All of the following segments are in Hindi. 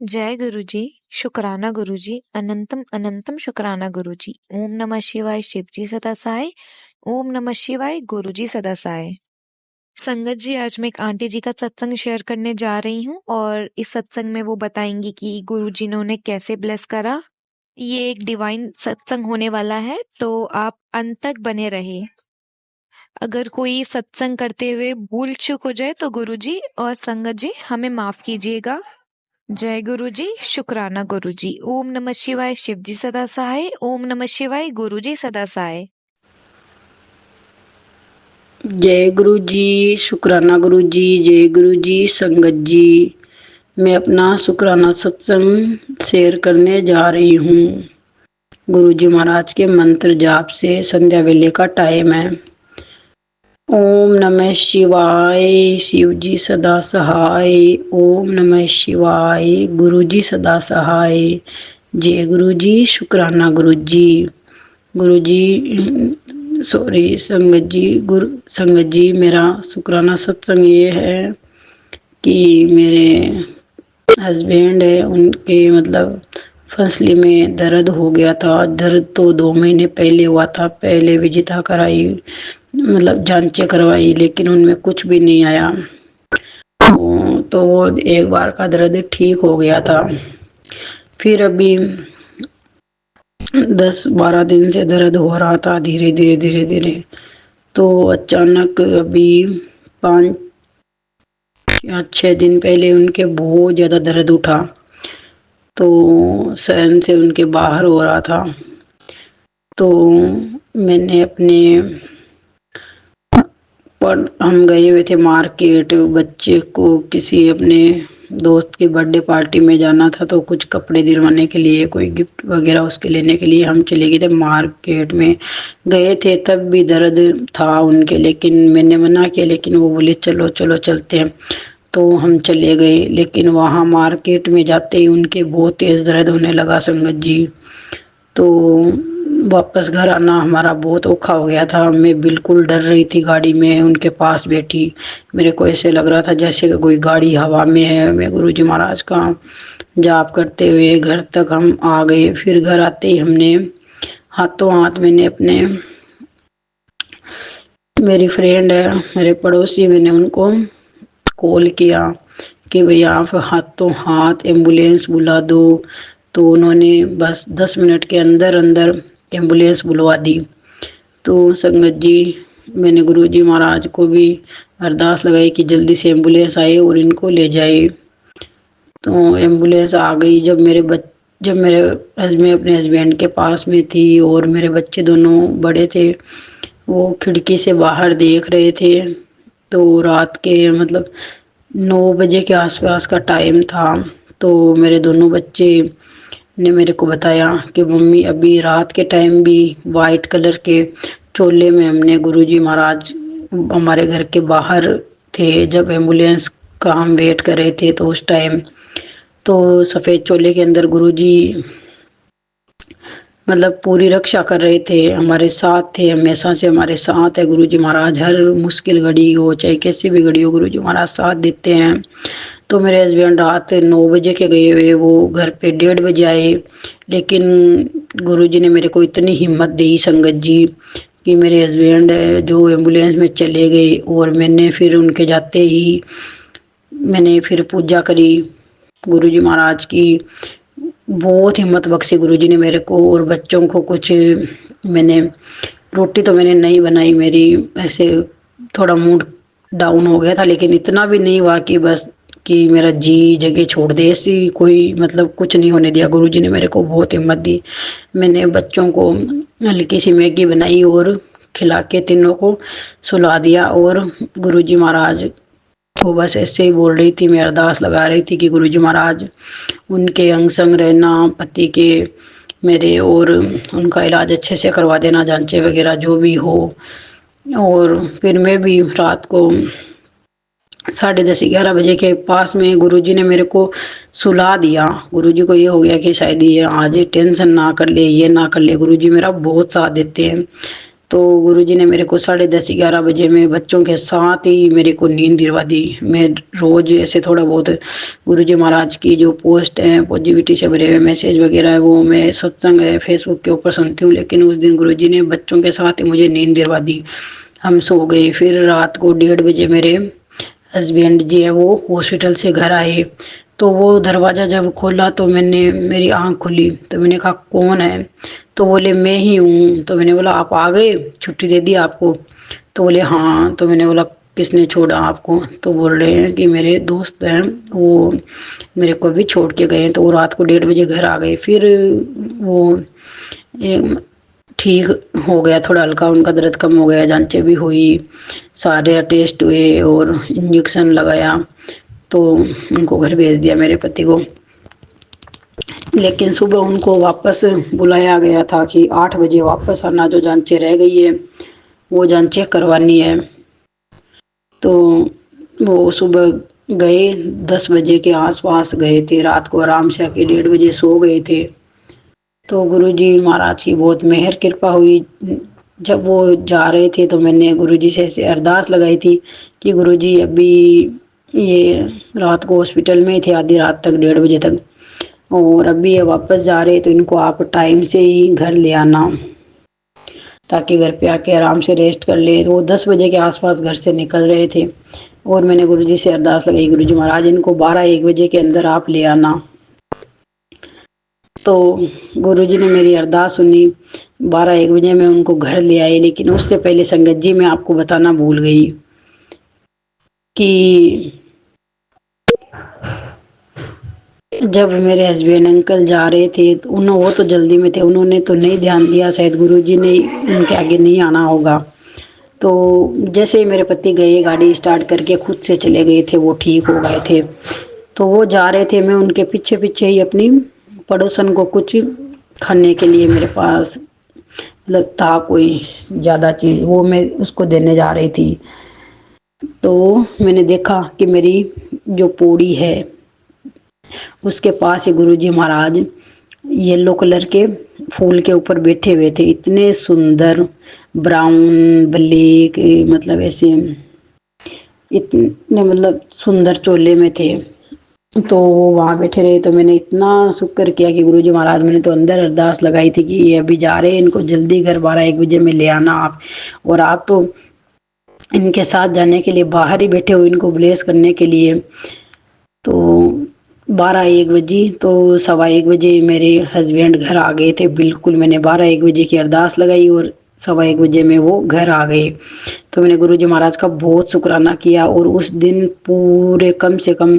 जय गुरुजी, शुक्राना गुरुजी, अनंतम अनंतम शुक्राना गुरुजी। ओम नमः शिवाय शिवजी सदा सहाय। ओम नमः शिवाय गुरुजी सदा सहाय। संगत जी, आज मैं एक आंटी जी का सत्संग शेयर करने जा रही हूँ और इस सत्संग में वो बताएंगी कि गुरुजी ने उन्हें कैसे ब्लेस करा। ये एक डिवाइन सत्संग होने वाला है, तो आप अंत तक बने रहे। अगर कोई सत्संग करते हुए भूल चूक हो जाए तो गुरुजी और संगत जी हमें माफ कीजिएगा। जय गुरुजी, शुक्राना गुरुजी। ओम नमः शिवाय शिवजी सदा सहाय। ओम नमः शिवाय गुरुजी सदा सहाय। जय गुरु जी, शुक्राना गुरु जी, जय गुरु जी, संगत जी। मैं अपना शुक्राना सत्संग शेयर करने जा रही हूँ। गुरु जी महाराज के मंत्र जाप से संध्या वेले का टाइम है। ओम नमः शिवाय शिव जी सदा सहाय। ओम नमः शिवाय गुरु जी सदा सहाय। जय गुरु जी, शुक्राना गुरु जी। गुरु जी सॉरी संगत जी, गुरु संगत जी, मेरा शुक्राना सत्संग ये है कि मेरे हस्बैंड है, उनके मतलब फसली में दर्द हो गया था। दर्द तो 2 महीने पहले हुआ था। पहले विजिता कराई, मतलब जांचें करवाई, लेकिन उनमें कुछ भी नहीं आया। तो वो एक बार का दर्द ठीक हो गया था। फिर अभी 10-12 दिन से दर्द हो रहा था, धीरे धीरे धीरे धीरे। तो अचानक अभी 5 या 6 दिन पहले उनके बहुत ज़्यादा दर्द उठा, तो सहन से उनके बाहर हो रहा था। तो मैंने अपने पर हम गए हुए थे मार्केट, बच्चे को किसी अपने दोस्त की बर्थडे पार्टी में जाना था, तो कुछ कपड़े दिलवाने के लिए, कोई गिफ्ट वगैरह उसके लेने के लिए हम चले गए थे मार्केट में। गए थे तब भी दर्द था उनके, लेकिन मैंने मना किया, लेकिन वो बोले चलो चलो चलते हैं। तो हम चले गए, लेकिन वहाँ मार्केट में जाते ही उनके बहुत तेज़ दर्द होने लगा संगत जी। तो वापस घर आना हमारा बहुत औखा हो गया था। मैं बिल्कुल डर रही थी गाड़ी में उनके पास बैठी। मेरे को ऐसे लग रहा था जैसे कि कोई गाड़ी हवा में है। मैं गुरुजी महाराज का जाप करते हुए घर तक हम आ गए। फिर घर आते ही हमने हाथों हाथ, मैंने अपने, मेरी फ्रेंड है, मेरे पड़ोसी, मैंने उनको कॉल किया कि भैया आप हाथों हाथ एम्बुलेंस बुला दो। तो उन्होंने बस 10 मिनट के अंदर अंदर एम्बुलेंस बुलवा दी। तो संगत जी, मैंने गुरुजी महाराज को भी अरदास लगाई कि जल्दी से एम्बुलेंस आए और इनको ले जाए। तो एम्बुलेंस आ गई। जब मैं अपने हस्बैंड के पास में थी और मेरे बच्चे दोनों बड़े थे, वो खिड़की से बाहर देख रहे थे। तो रात के मतलब 9 बजे के आसपास का टाइम था। तो मेरे दोनों बच्चे ने मेरे को बताया कि मम्मी, अभी रात के टाइम भी वाइट कलर के चोले में हमने, गुरुजी महाराज हमारे घर के बाहर थे जब एम्बुलेंस का हम वेट कर रहे थे, तो उस टाइम तो सफ़ेद चोले के अंदर गुरुजी मतलब पूरी रक्षा कर रहे थे, हमारे साथ थे, हमेशा से हमारे साथ है गुरुजी महाराज। हर मुश्किल घड़ी हो चाहे कैसी भी घड़ी हो, गुरुजी महाराज साथ देते हैं। तो मेरे हस्बैंड रात 9 बजे के गए हुए, वो घर पे 1:30 बजे आए। लेकिन गुरुजी ने मेरे को इतनी हिम्मत दी संगत जी कि मेरे हस्बैंड जो एम्बुलेंस में चले गए, और मैंने फिर उनके जाते ही मैंने फिर पूजा करी गुरुजी महाराज की। बहुत हिम्मत बख्शी गुरुजी ने मेरे को। और बच्चों को कुछ, मैंने रोटी तो मैंने नहीं बनाई, मेरी ऐसे थोड़ा मूड डाउन हो गया था, लेकिन इतना भी नहीं हुआ कि बस कि मेरा जी जगह छोड़ दे, ऐसी कोई मतलब कुछ नहीं होने दिया। गुरुजी ने मेरे को बहुत हिम्मत दी। मैंने बच्चों को हल्की सी मैगी बनाई और खिला के तीनों को सुला दिया। और गुरुजी महाराज को बस ऐसे ही बोल रही थी, मैं अरदास लगा रही थी कि गुरुजी महाराज उनके अंग संग रहना, पति के मेरे, और उनका इलाज अच्छे से करवा देना, जांचें वगैरह जो भी हो। और फिर मैं भी रात को 10:30-11 बजे के पास में गुरुजी ने मेरे को सुला दिया। गुरुजी को ये हो गया कि शायद ये आज टेंशन ना कर ले, ये ना कर ले। गुरुजी मेरा बहुत साथ देते हैं। तो गुरुजी ने मेरे को 10:30-11 बजे में बच्चों के साथ ही मेरे को नींद दिलवा दी। मैं रोज ऐसे थोड़ा बहुत गुरुजी महाराज की जो पोस्ट है पॉजिटिविटी से भरे हुए मैसेज वगैरह है वो मैं सत्संग है फेसबुक के ऊपर सुनती हूँ, लेकिन उस दिन गुरुजी ने बच्चों के साथ ही मुझे नींद दिलवा दी। हम सो गए। फिर रात को 1:30 बजे मेरे हस्बैंड जी है वो हॉस्पिटल से घर आए, तो वो दरवाज़ा जब खोला तो मेरी आँख खुली, तो मैंने कहा कौन है? तो बोले मैं ही हूँ। तो मैंने बोला आप आ गए, छुट्टी दे दी आपको? तो बोले हाँ। तो मैंने बोला किसने छोड़ा आपको? तो बोल रहे हैं कि मेरे दोस्त हैं वो मेरे को भी छोड़ के गए। तो वो रात को 1:30 बजे घर आ गए। फिर वो ठीक हो गया, थोड़ा हल्का उनका दर्द कम हो गया, जांचें भी हुई, सारे टेस्ट हुए और इंजेक्शन लगाया, तो उनको घर भेज दिया मेरे पति को। लेकिन सुबह उनको वापस बुलाया गया था कि 8 बजे वापस आना, जो जांचें रह गई है वो जांचें करवानी है। तो वो सुबह गए, 10 बजे के आसपास गए थे, रात को आराम से आके 1:30 बजे सो गए थे। तो गुरुजी महाराज की बहुत मेहर कृपा हुई। जब वो जा रहे थे तो मैंने गुरुजी से ऐसे अरदास लगाई थी कि गुरुजी अभी ये रात को हॉस्पिटल में थे आधी रात तक 1:30 बजे तक, और अभी ये वापस जा रहे तो इनको आप टाइम से ही घर ले आना ताकि घर पे आके आराम से रेस्ट कर ले। तो वो 10 बजे के आसपास घर से निकल रहे थे और मैंने गुरुजी से अरदास लगाई, गुरुजी महाराज इनको 12-1 बजे के अंदर आप ले आना। तो गुरुजी ने मेरी अरदास सुनी, 12-1 बजे मैं उनको घर ले आई। लेकिन उससे पहले संगत जी मैं आपको बताना भूल गई कि जब मेरे हस्बैंड अंकल जा रहे थे तो वो तो जल्दी में थे, उन्होंने तो नहीं ध्यान दिया, शायद गुरुजी ने उनके आगे नहीं आना होगा। तो जैसे ही मेरे पति गए गाड़ी स्टार्ट करके खुद से चले गए थे, वो ठीक हो गए थे। तो वो जा रहे थे, मैं उनके पीछे पीछे ही अपनी पड़ोसन को कुछ खाने के लिए मेरे पास मतलब था कोई ज़्यादा चीज़, वो मैं उसको देने जा रही थी। तो मैंने देखा कि मेरी जो पौड़ी है उसके पास ही गुरुजी महाराज येलो कलर के फूल के ऊपर बैठे हुए थे, इतने सुंदर ब्राउन ब्लैक, मतलब ऐसे इतने मतलब सुंदर चोले में थे। तो वो वहाँ बैठे रहे, तो मैंने इतना शुक्र किया कि गुरुजी महाराज, मैंने तो अंदर अरदास लगाई थी कि ये अभी जा रहे हैं, इनको जल्दी घर 12-1 बजे में ले आना आप, और आप तो इनके साथ जाने के लिए बाहर ही बैठे हो इनको ब्लेस करने के लिए। तो 12-1 बजे तो 1:15 बजे मेरे हस्बैंड घर आ गए थे बिल्कुल। मैंने 12-1 बजे की अरदास लगाई और 1:15 बजे में वो घर आ गए। तो मैंने गुरुजी महाराज का बहुत शुक्राना किया, और उस दिन पूरे कम से कम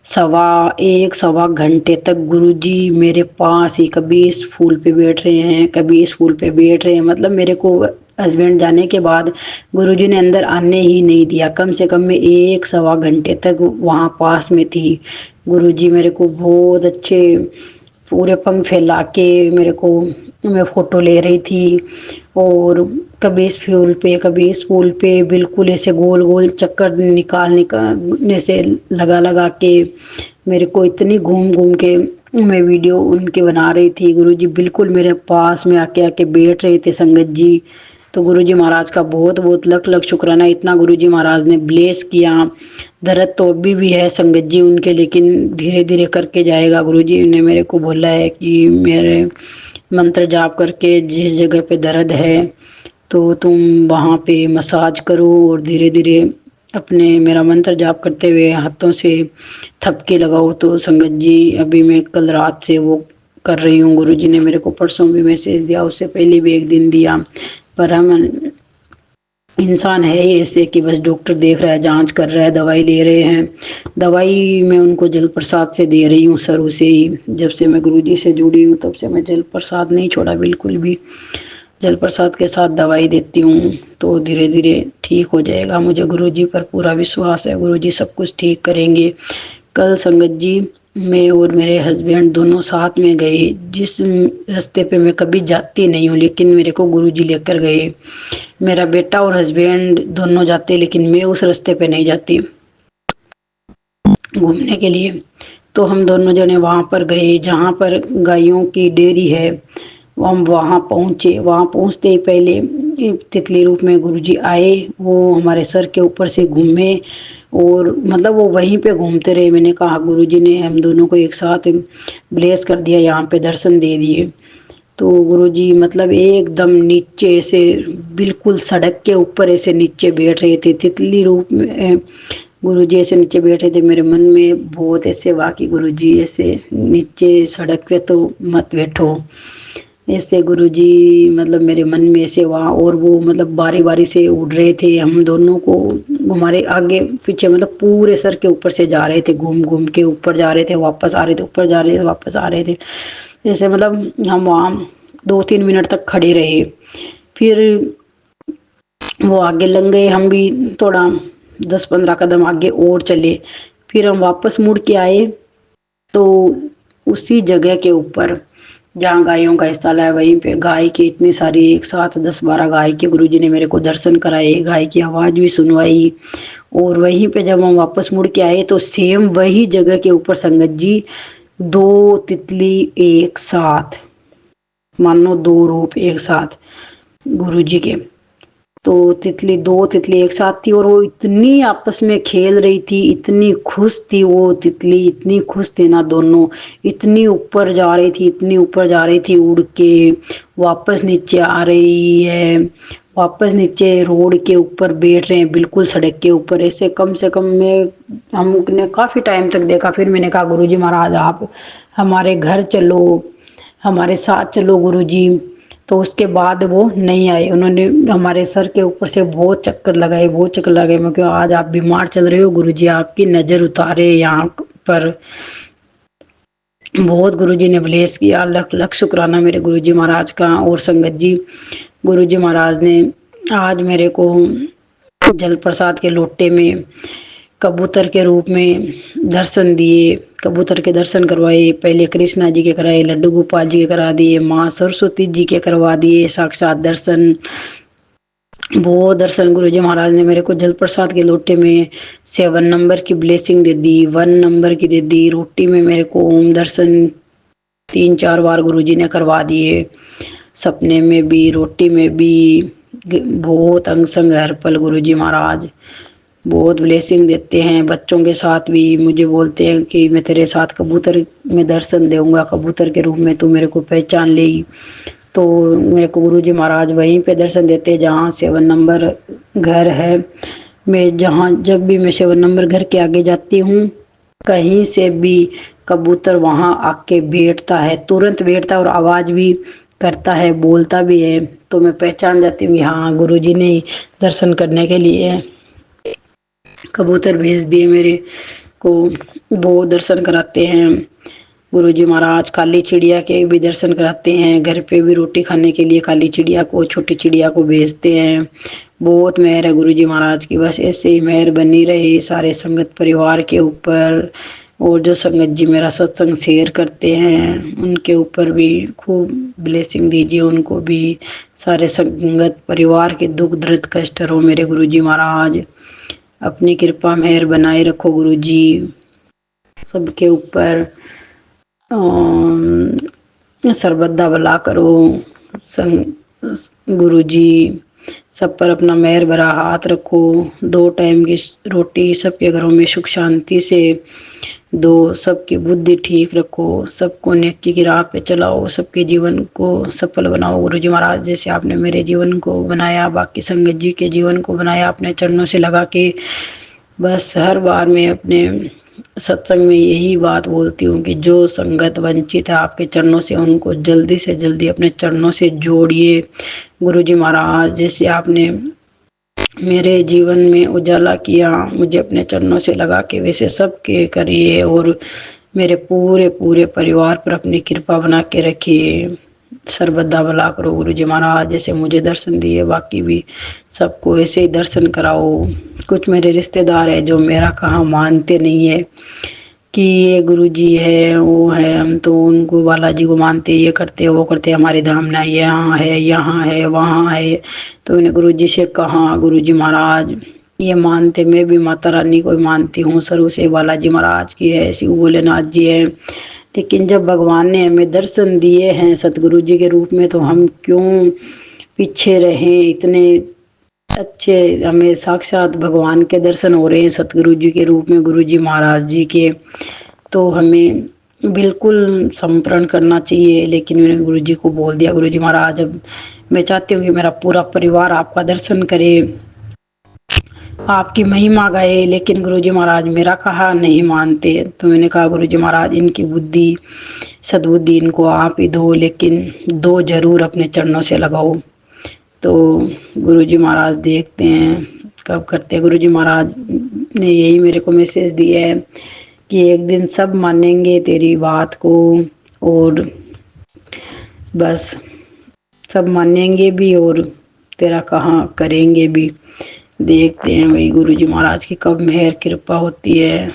1.25 घंटे तक गुरुजी मेरे पास ही, कभी इस फूल पे बैठ रहे हैं कभी इस फूल पे बैठ रहे हैं। मतलब मेरे को हस्बैंड जाने के बाद गुरुजी ने अंदर आने ही नहीं दिया, कम से कम मैं 1-1.25 घंटे तक वहाँ पास में थी। गुरुजी मेरे को बहुत अच्छे पूरे पंख फैला के मेरे को, मैं फ़ोटो ले रही थी, और कभी इस फूल पे कभी इस फूल पे बिल्कुल ऐसे गोल गोल चक्कर निकालने से लगा के मेरे को इतनी घूम घूम के मैं वीडियो उनके बना रही थी। गुरुजी बिल्कुल मेरे पास में आके आके बैठ रहे थे संगत जी। तो गुरुजी महाराज का बहुत बहुत लख लख शुक्राना, इतना गुरुजी महाराज ने ब्लेस किया। दर्द तो अभी भी है संगत जी उनके, लेकिन धीरे धीरे करके जाएगा। गुरुजी ने मेरे को बोला है कि मेरे मंत्र जाप करके जिस जगह पे दर्द है तो तुम वहाँ पे मसाज करो, और धीरे धीरे अपने मेरा मंत्र जाप करते हुए हाथों से थपके लगाओ। तो संगत जी अभी मैं कल रात से वो कर रही हूँ। गुरुजी ने मेरे को परसों भी मैसेज दिया, उससे पहले भी एक दिन दिया, पर हम इंसान है ही ऐसे कि बस डॉक्टर देख रहा है, जांच कर रहा है, दवाई ले रहे हैं। दवाई मैं उनको जल प्रसाद से दे रही हूँ शुरू से ही, जब से मैं गुरुजी से जुड़ी हूँ तब से मैं जल प्रसाद नहीं छोड़ा बिल्कुल भी, जल प्रसाद के साथ दवाई देती हूँ। तो धीरे धीरे ठीक हो जाएगा, मुझे गुरुजी पर पूरा विश्वास है, गुरुजी सब कुछ ठीक करेंगे। कल संगत जी मैं और मेरे हस्बैंड दोनों साथ में गए, जिस रास्ते पे मैं कभी जाती नहीं हूँ लेकिन मेरे को गुरुजी लेकर गए। मेरा बेटा और हस्बैंड दोनों जाते, लेकिन मैं उस रास्ते पे नहीं जाती घूमने के लिए। तो हम दोनों जने वहाँ पर गए जहाँ पर गायों की डेयरी है, हम वहाँ पहुँचे। वहाँ पहुँचते ही पहले तितली रूप में गुरुजी आए, वो हमारे सर के ऊपर से घूमे और मतलब वो वहीं पे घूमते रहे। मैंने कहा गुरुजी ने हम दोनों को एक साथ ब्लेस कर दिया, यहाँ पे दर्शन दे दिए। तो गुरुजी मतलब एकदम नीचे ऐसे बिल्कुल सड़क के ऊपर ऐसे नीचे बैठ रहे थे तितली रूप में। गुरुजी ऐसे नीचे बैठे थे, मेरे मन में बहुत ऐसे वाकई गुरुजी ऐसे नीचे सड़क पे तो मत बैठो, ऐसे गुरुजी मतलब मेरे मन में ऐसे वहाँ। और वो मतलब बारी बारी से उड़ रहे थे, हम दोनों को हमारे आगे पीछे मतलब पूरे सर के ऊपर से जा रहे थे, घूम घूम के ऊपर जा रहे थे, वापस आ रहे थे, ऊपर जा रहे थे, वापस आ रहे थे। जैसे मतलब हम वहाँ 2-3 मिनट तक खड़े रहे, फिर वो आगे लग गए, हम भी थोड़ा 10-15 कदम आगे और चले। फिर हम वापस मुड़ के आए तो उसी जगह के ऊपर जहाँ गायों का स्थल है वहीं पे गाय की इतनी सारी एक साथ 10-12 गाय के गुरुजी ने मेरे को दर्शन कराए, गाय की आवाज भी सुनवाई। और वहीं पे जब हम वापस मुड़ के आए तो सेम वही जगह के ऊपर संगत जी 2 तितली एक साथ, मानो 2 रूप एक साथ गुरुजी के। तो दो तितली एक साथ थी और वो इतनी आपस में खेल रही थी, इतनी खुश थी वो तितली, इतनी खुश थी ना दोनों, इतनी ऊपर जा रही थी, इतनी ऊपर जा रही थी उड़ के, वापस नीचे आ रही है, वापस नीचे रोड के ऊपर बैठ रहे हैं, बिल्कुल सड़क के ऊपर। ऐसे कम से कम में हमने काफी टाइम तक देखा। फिर मैंने कहा गुरुजी महाराज आप हमारे घर चलो, हमारे साथ चलो गुरुजी। तो उसके बाद वो नहीं आए, उन्होंने हमारे सर के ऊपर से बहुत चक्कर लगाए, बहुत चक्कर लगाए। मैं क्यों आज आप बीमार चल रहे हो, गुरुजी आपकी नजर उतारे यहाँ पर। बहुत गुरुजी ने ब्लेस किया, लख लख शुक्राना मेरे गुरुजी महाराज का। और संगत जी गुरुजी महाराज ने आज मेरे को जल प्रसाद के लोटे में कबूतर के रूप में दर्शन दिए, कबूतर के दर्शन करवाए। पहले कृष्णा जी के कराए, लड्डू गोपाल जी के करा दिए, माँ सरस्वती जी के करवा दिए साक्षात दर्शन। वो दर्शन गुरुजी महाराज ने मेरे को जल प्रसाद के लोटे में 7 नंबर की ब्लेसिंग दे दी, 1 नंबर की दे दी। रोटी में मेरे को ओम दर्शन 3-4 बार गुरुजी ने करवा दिए, सपने में भी रोटी में भी। बहुत अंग संग हर पल गुरुजी महाराज बहुत ब्लेसिंग देते हैं। बच्चों के साथ भी मुझे बोलते हैं कि मैं तेरे साथ कबूतर में दर्शन दूंगा, कबूतर के रूप में तू मेरे को पहचान लेगी। तो मेरे को गुरुजी महाराज वहीं पे दर्शन देते जहाँ 7 नंबर घर है। मैं जहाँ जब भी मैं 7 नंबर घर के आगे जाती हूँ, कहीं से भी कबूतर वहाँ आके बैठता है, तुरंत बैठता है और आवाज भी करता है, बोलता भी है। तो मैं पहचान जाती हूँ हाँ गुरुजी ने दर्शन करने के लिए कबूतर भेज दिए मेरे को। वो दर्शन कराते हैं गुरुजी महाराज। काली चिड़िया के भी दर्शन कराते हैं, घर पे भी रोटी खाने के लिए काली चिड़िया को, छोटी चिड़िया को भेजते हैं। बहुत मेहर है गुरुजी महाराज की, बस ऐसे ही मेहर बनी रहे सारे संगत परिवार के ऊपर। और जो संगत जी मेरा सत्संग शेयर करते हैं उनके ऊपर भी खूब ब्लेसिंग दीजिए, उनको भी, सारे संगत परिवार के दुख दर्द कष्ट हो मेरे गुरुजी महाराज। अपनी कृपा मेहर बनाए रखो गुरुजी सबके ऊपर। सर्वदा भला करो गुरुजी, सब पर अपना मेहर भरा हाथ रखो। 2 टाइम की रोटी सबके घरों में सुख शांति से दो, सबकी बुद्धि ठीक रखो, सबको नेकी की राह पे चलाओ, सबके जीवन को सफल बनाओ गुरुजी महाराज। जैसे आपने मेरे जीवन को बनाया, बाकी संगत जी के जीवन को बनाया अपने चरणों से लगा के। बस हर बार मैं अपने सत्संग में यही बात बोलती हूँ कि जो संगत वंचित है आपके चरणों से, उनको जल्दी से जल्दी अपने चरणों से जोड़िए गुरुजी महाराज। जैसे आपने मेरे जीवन में उजाला किया, मुझे अपने चरणों से लगा के, वैसे सबके करिए और मेरे पूरे पूरे परिवार पर अपनी कृपा बना के रखिए। सर्वदा भला करो गुरुजी महाराज, जैसे मुझे दर्शन दिए बाकी भी सबको ऐसे ही दर्शन कराओ। कुछ मेरे रिश्तेदार है जो मेरा कहाँ मानते नहीं है कि ये गुरुजी है वो है, हम तो उनको बालाजी को मानते, ये करते वो करते, हमारे धाम ना यहाँ है वहाँ है। तो मैंने गुरुजी से कहा गुरुजी महाराज ये मानते, मैं भी माता रानी को मानती हूँ शुरू से, बालाजी महाराज की है, शिव भोलेनाथ जी है, लेकिन जब भगवान ने हमें दर्शन दिए हैं सतगुरु जी के रूप में, तो हम क्यों पीछे रहे। इतने अच्छे हमें साक्षात भगवान के दर्शन हो रहे हैं सतगुरु जी के रूप में, गुरु जी महाराज जी के। तो हमें बिल्कुल समर्पण करना चाहिए। लेकिन मैंने गुरु जी को बोल दिया, गुरु जी महाराज अब मैं चाहती हूँ कि मेरा पूरा परिवार आपका दर्शन करे, आपकी महिमा गाए। लेकिन गुरु जी महाराज मेरा कहा नहीं मानते। तो मैंने कहा गुरु जी महाराज इनकी बुद्धि सद्बुद्धि इनको आप ही दो, लेकिन दो जरूर अपने चरणों से लगाओ। तो गुरु जी महाराज देखते हैं कब करते हैं। गुरु जी महाराज ने यही मेरे को मैसेज दिया है कि एक दिन सब मानेंगे तेरी बात को, और बस सब मानेंगे भी और तेरा कहाँ करेंगे भी। देखते हैं भाई गुरु जी महाराज की कब मेहर कृपा होती है।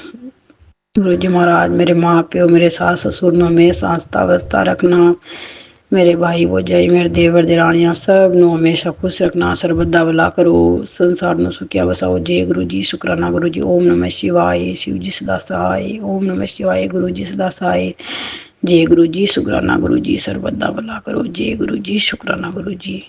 गुरु जी महाराज मेरे माँ प्यो मेरे सास ससुर नो हमेशा आस्था अवस्था रखना, मेरे भाई भौजाई मेरे देवर देरानियां सब नो हमेशा खुश रखना, सरबद्दा भला करो, संसार नो सुखिया बसाओ। जय गुरु जी, शुक्राना गुरु जी। ओम नमः शिवाय, शिव जी सदा सहाय। ओम नमः शिवाय, गुरु जी सदा सहाय। जय गुरु जी, शुक्राना गुरु जी, सरबद्दा भला करो। जय गुरु जी, शुक्राना गुरु जी।